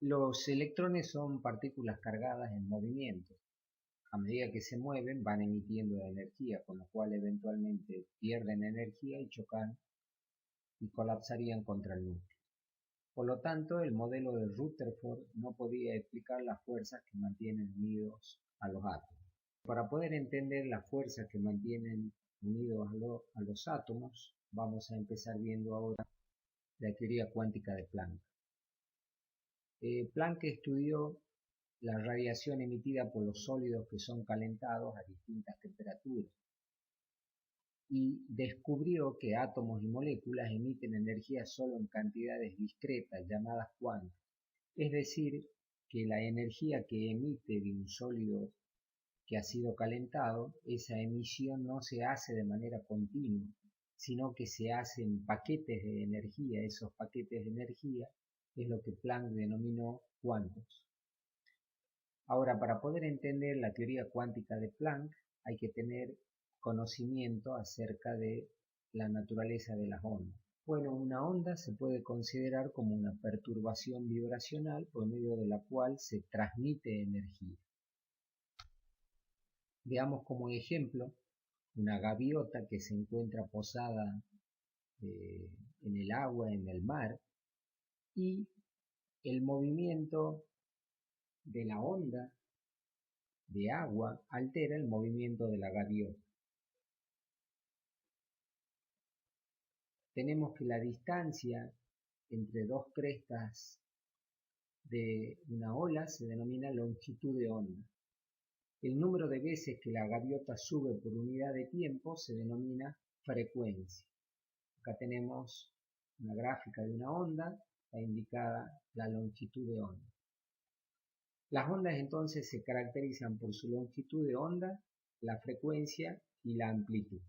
Los electrones son partículas cargadas en movimiento. A medida que se mueven van emitiendo energía, con lo cual eventualmente pierden energía y chocan y colapsarían contra el núcleo. Por lo tanto, el modelo de Rutherford no podía explicar las fuerzas que mantienen unidos a los átomos. Para poder entender las fuerzas que mantienen unidos a los átomos, vamos a empezar viendo ahora la teoría cuántica de Planck. Planck estudió la radiación emitida por los sólidos que son calentados a distintas temperaturas y descubrió que átomos y moléculas emiten energía solo en cantidades discretas llamadas cuantos, es decir, que la energía que emite de un sólido que ha sido calentado, esa emisión no se hace de manera continua, sino que se hace en paquetes de energía. Esos paquetes de energía es lo que Planck denominó cuantos. Ahora, para poder entender la teoría cuántica de Planck, hay que tener conocimiento acerca de la naturaleza de las ondas. Bueno, una onda se puede considerar como una perturbación vibracional por medio de la cual se transmite energía. Veamos como ejemplo una gaviota que se encuentra posada en el agua, en el mar, y el movimiento de la onda de agua altera el movimiento de la gaviota. Tenemos que la distancia entre dos crestas de una ola se denomina longitud de onda. El número de veces que la gaviota sube por unidad de tiempo se denomina frecuencia. Acá tenemos una gráfica de una onda, está indicada la longitud de onda. Las ondas entonces se caracterizan por su longitud de onda, la frecuencia y la amplitud.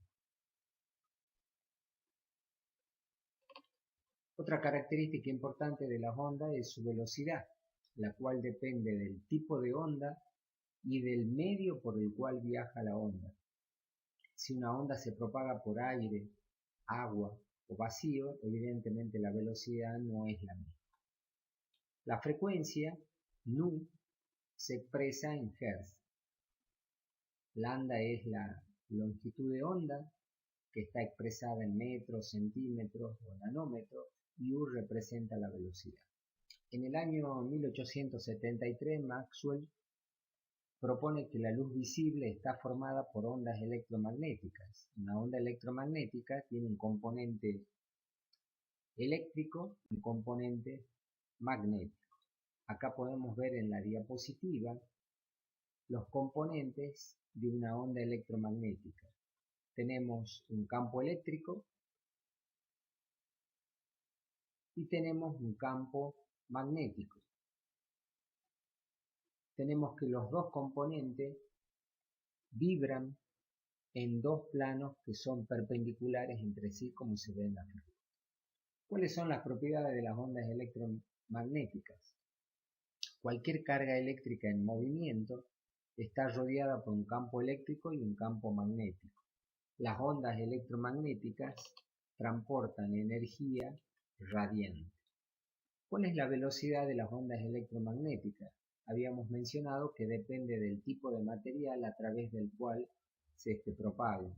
Otra característica importante de las ondas es su velocidad, la cual depende del tipo de onda y del medio por el cual viaja la onda. Si una onda se propaga por aire, agua o vacío, evidentemente la velocidad no es la misma. La frecuencia, nu, se expresa en Hz. Lambda es la longitud de onda, que está expresada en metros, centímetros o nanómetros, y U representa la velocidad. En el año 1873, Maxwell propone que la luz visible está formada por ondas electromagnéticas. Una onda electromagnética tiene un componente eléctrico y un componente magnético. Acá podemos ver en la diapositiva los componentes de una onda electromagnética. Tenemos un campo eléctrico y tenemos un campo magnético. Tenemos que los dos componentes vibran en dos planos que son perpendiculares entre sí, como se ve en la figura. ¿Cuáles son las propiedades de las ondas electromagnéticas? Cualquier carga eléctrica en movimiento está rodeada por un campo eléctrico y un campo magnético. Las ondas electromagnéticas transportan energía radiante. ¿Cuál es la velocidad de las ondas electromagnéticas? Habíamos mencionado que depende del tipo de material a través del cual se propaga.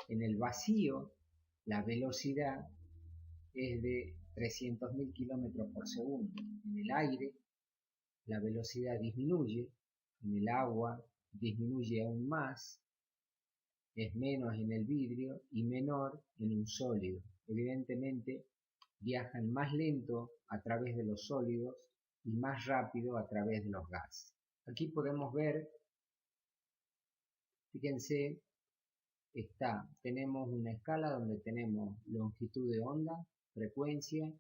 En el vacío, la velocidad es de 300.000 kilómetros por segundo. En el aire, la velocidad disminuye. En el agua, disminuye aún más. Es menos en el vidrio y menor en un sólido. Evidentemente, viajan más lento a través de los sólidos y más rápido a través de los gases. Aquí podemos ver, fíjense, tenemos una escala donde tenemos longitud de onda, frecuencia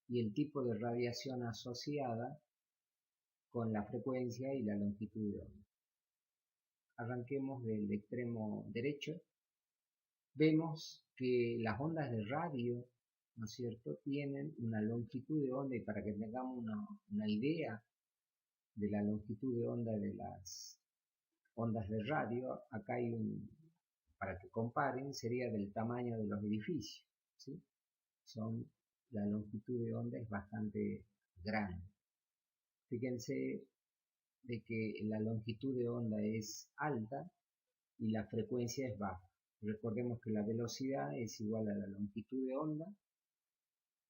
y el tipo de radiación asociada con la frecuencia y la longitud de onda. Arranquemos del extremo derecho. Vemos que las ondas de radio, ¿no es cierto?, tienen una longitud de onda, y para que tengamos una idea de la longitud de onda de las ondas de radio, acá hay para que comparen, sería del tamaño de los edificios, ¿sí? La longitud de onda es bastante grande. Fíjense de que la longitud de onda es alta y la frecuencia es baja. Recordemos que la velocidad es igual a la longitud de onda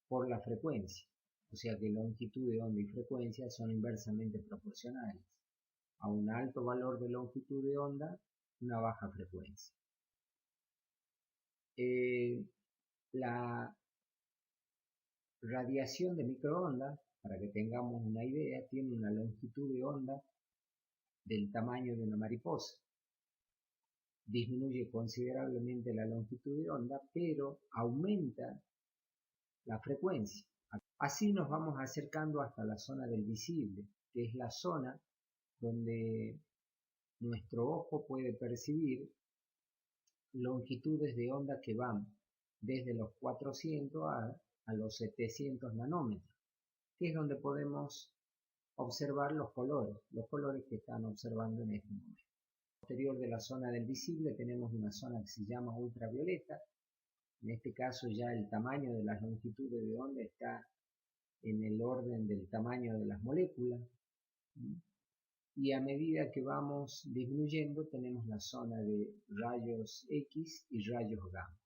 por la frecuencia. O sea que longitud de onda y frecuencia son inversamente proporcionales. A un alto valor de longitud de onda, una baja frecuencia. La radiación de microondas, para que tengamos una idea, tiene una longitud de onda del tamaño de una mariposa. Disminuye considerablemente la longitud de onda, pero aumenta la frecuencia. Así nos vamos acercando hasta la zona del visible, que es la zona donde nuestro ojo puede percibir longitudes de onda que van desde los 400 a los 700 nanómetros, que es donde podemos observar los colores que están observando en este momento. Posterior de la zona del visible tenemos una zona que se llama ultravioleta. En este caso ya el tamaño de las longitudes de onda está en el orden del tamaño de las moléculas. Y a medida que vamos disminuyendo tenemos la zona de rayos X y rayos gamma.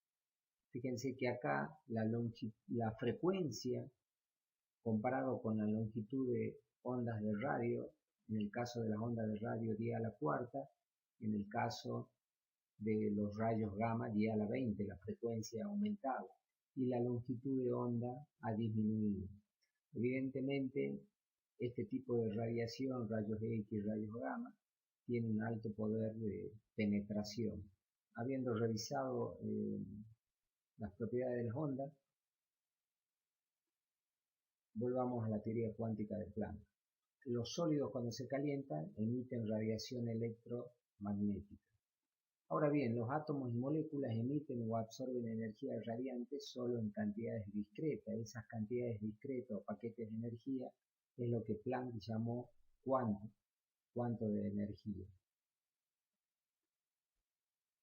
Fíjense que acá la frecuencia comparado con la longitud de ondas de radio, en el caso de las ondas de radio 10 a la cuarta, en el caso de los rayos gamma 10 a la 20, la frecuencia ha aumentado y la longitud de onda ha disminuido. Evidentemente, este tipo de radiación, rayos X, rayos gamma, tiene un alto poder de penetración. Habiendo revisado las propiedades de las ondas, volvamos a la teoría cuántica de Planck. Los sólidos cuando se calientan emiten radiación electromagnética. Ahora bien, los átomos y moléculas emiten o absorben energía radiante solo en cantidades discretas. Esas cantidades discretas o paquetes de energía es lo que Planck llamó cuanto de energía.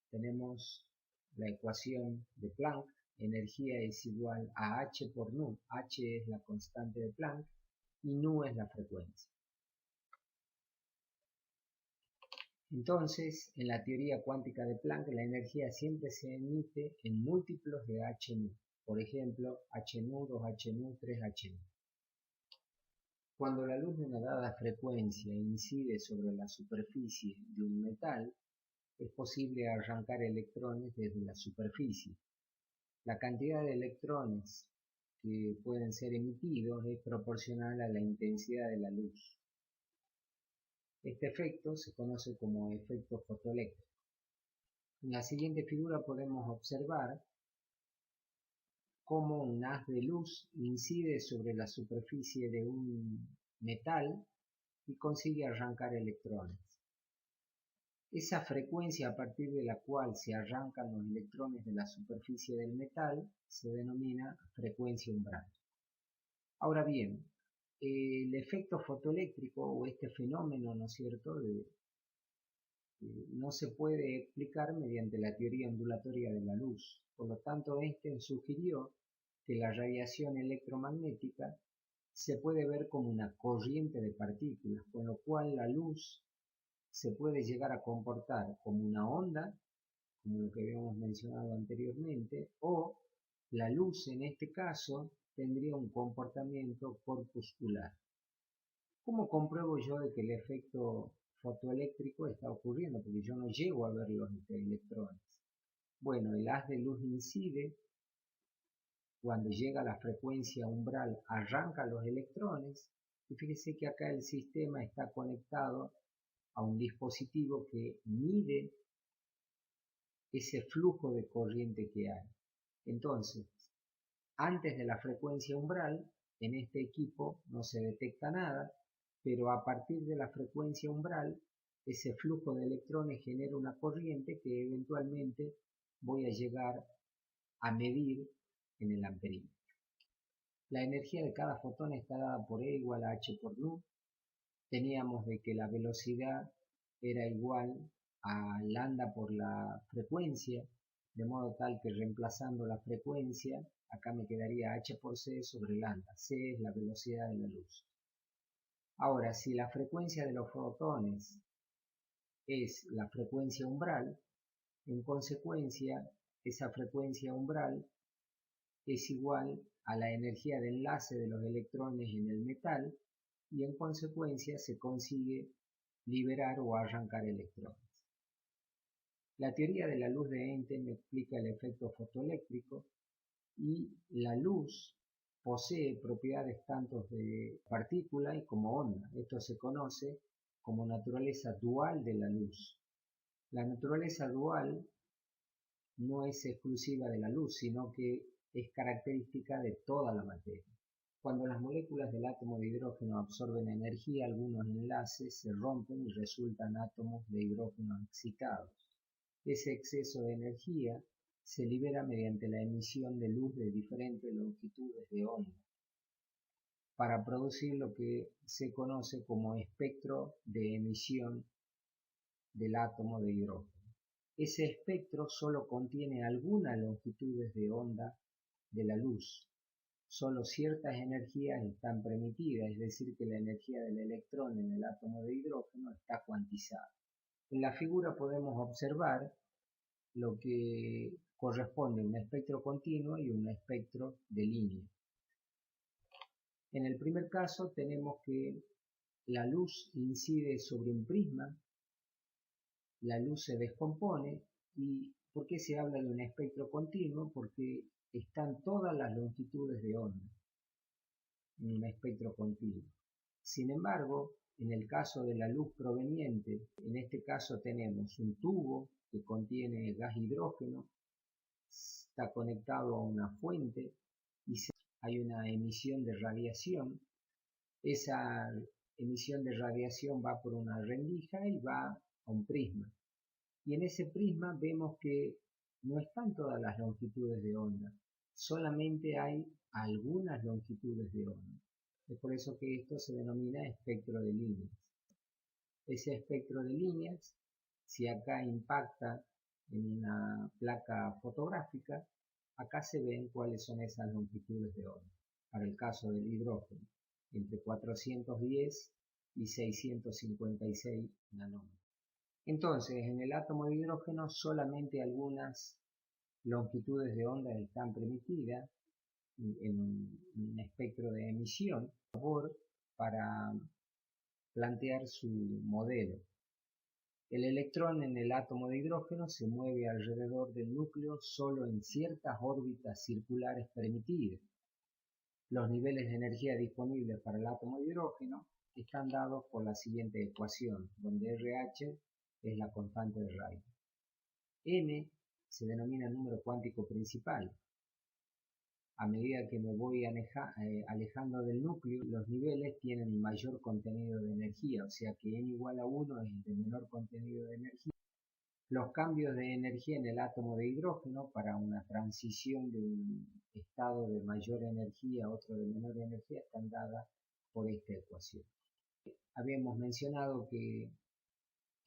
Tenemos la ecuación de Planck, energía es igual a h por nu. H es la constante de Planck y nu es la frecuencia. Entonces, en la teoría cuántica de Planck, la energía siempre se emite en múltiplos de h nu. Por ejemplo, h nu, 2h nu, 3h nu. Cuando la luz de una dada frecuencia incide sobre la superficie de un metal, es posible arrancar electrones desde la superficie. La cantidad de electrones que pueden ser emitidos es proporcional a la intensidad de la luz. Este efecto se conoce como efecto fotoeléctrico. En la siguiente figura podemos observar cómo un haz de luz incide sobre la superficie de un metal y consigue arrancar electrones. Esa frecuencia a partir de la cual se arrancan los electrones de la superficie del metal se denomina frecuencia umbral. Ahora bien, el efecto fotoeléctrico o este fenómeno, ¿no es cierto?, no se puede explicar mediante la teoría ondulatoria de la luz. Por lo tanto, Einstein sugirió que la radiación electromagnética se puede ver como una corriente de partículas, con lo cual la luz se puede llegar a comportar como una onda, como lo que habíamos mencionado anteriormente, o la luz en este caso tendría un comportamiento corpuscular. ¿Cómo compruebo yo de que el efecto fotoeléctrico está ocurriendo? Porque yo no llego a ver los electrones. Bueno, el haz de luz incide, cuando llega a la frecuencia umbral arranca los electrones, y fíjese que acá el sistema está conectado a un dispositivo que mide ese flujo de corriente que hay. Entonces, antes de la frecuencia umbral, en este equipo no se detecta nada, pero a partir de la frecuencia umbral, ese flujo de electrones genera una corriente que eventualmente voy a llegar a medir en el amperímetro. La energía de cada fotón está dada por E igual a h por nu. Teníamos de que la velocidad era igual a lambda por la frecuencia, de modo tal que reemplazando la frecuencia, acá me quedaría h por c sobre lambda. C es la velocidad de la luz. Ahora, si la frecuencia de los fotones es la frecuencia umbral, en consecuencia, esa frecuencia umbral es igual a la energía de enlace de los electrones en el metal y en consecuencia se consigue liberar o arrancar electrones. La teoría de la luz de Einstein explica el efecto fotoeléctrico y la luz posee propiedades tanto de partícula y como onda. Esto se conoce como naturaleza dual de la luz. La naturaleza dual no es exclusiva de la luz, sino que es característica de toda la materia. Cuando las moléculas del átomo de hidrógeno absorben energía, algunos enlaces se rompen y resultan átomos de hidrógeno excitados. Ese exceso de energía se libera mediante la emisión de luz de diferentes longitudes de onda, para producir lo que se conoce como espectro de emisión del átomo de hidrógeno. Ese espectro solo contiene algunas longitudes de onda de la luz. Solo ciertas energías están permitidas, es decir, que la energía del electrón en el átomo de hidrógeno está cuantizada. En la figura podemos observar lo que corresponde a un espectro continuo y un espectro de línea. En el primer caso tenemos que la luz incide sobre un prisma, la luz se descompone. ¿Y por qué se habla de un espectro continuo? Porque están todas las longitudes de onda en un espectro continuo. Sin embargo, en el caso de la luz proveniente, en este caso tenemos un tubo que contiene gas hidrógeno, está conectado a una fuente y hay una emisión de radiación. Esa emisión de radiación va por una rendija y va a un prisma. Y en ese prisma vemos que no están todas las longitudes de onda, solamente hay algunas longitudes de onda. Es por eso que esto se denomina espectro de líneas. Ese espectro de líneas, si acá impacta en una placa fotográfica, acá se ven cuáles son esas longitudes de onda. Para el caso del hidrógeno, entre 410 y 656 nanómetros. Entonces, en el átomo de hidrógeno solamente algunas longitudes de onda están permitidas en un espectro de emisión, para plantear su modelo. El electrón en el átomo de hidrógeno se mueve alrededor del núcleo solo en ciertas órbitas circulares permitidas. Los niveles de energía disponibles para el átomo de hidrógeno están dados por la siguiente ecuación, donde RH es la constante de Rayleigh. N se denomina número cuántico principal. A medida que me voy alejando del núcleo, los niveles tienen mayor contenido de energía, o sea que n igual a 1 es el de menor contenido de energía. Los cambios de energía en el átomo de hidrógeno para una transición de un estado de mayor energía a otro de menor energía están dadas por esta ecuación. Habíamos mencionado que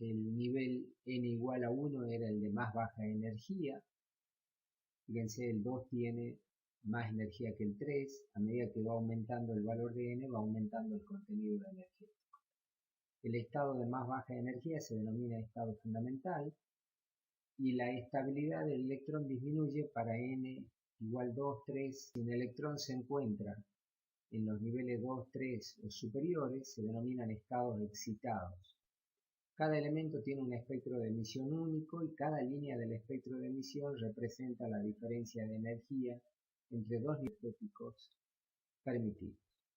el nivel n igual a 1 era el de más baja energía. Fíjense, el 2 tiene más energía que el 3. A medida que va aumentando el valor de n, va aumentando el contenido energético. El estado de más baja energía se denomina estado fundamental y la estabilidad del electrón disminuye para n igual 2, 3. Si un electrón se encuentra en los niveles 2, 3 o superiores, se denominan estados excitados. Cada elemento tiene un espectro de emisión único y cada línea del espectro de emisión representa la diferencia de energía entre dos niveles permitidos.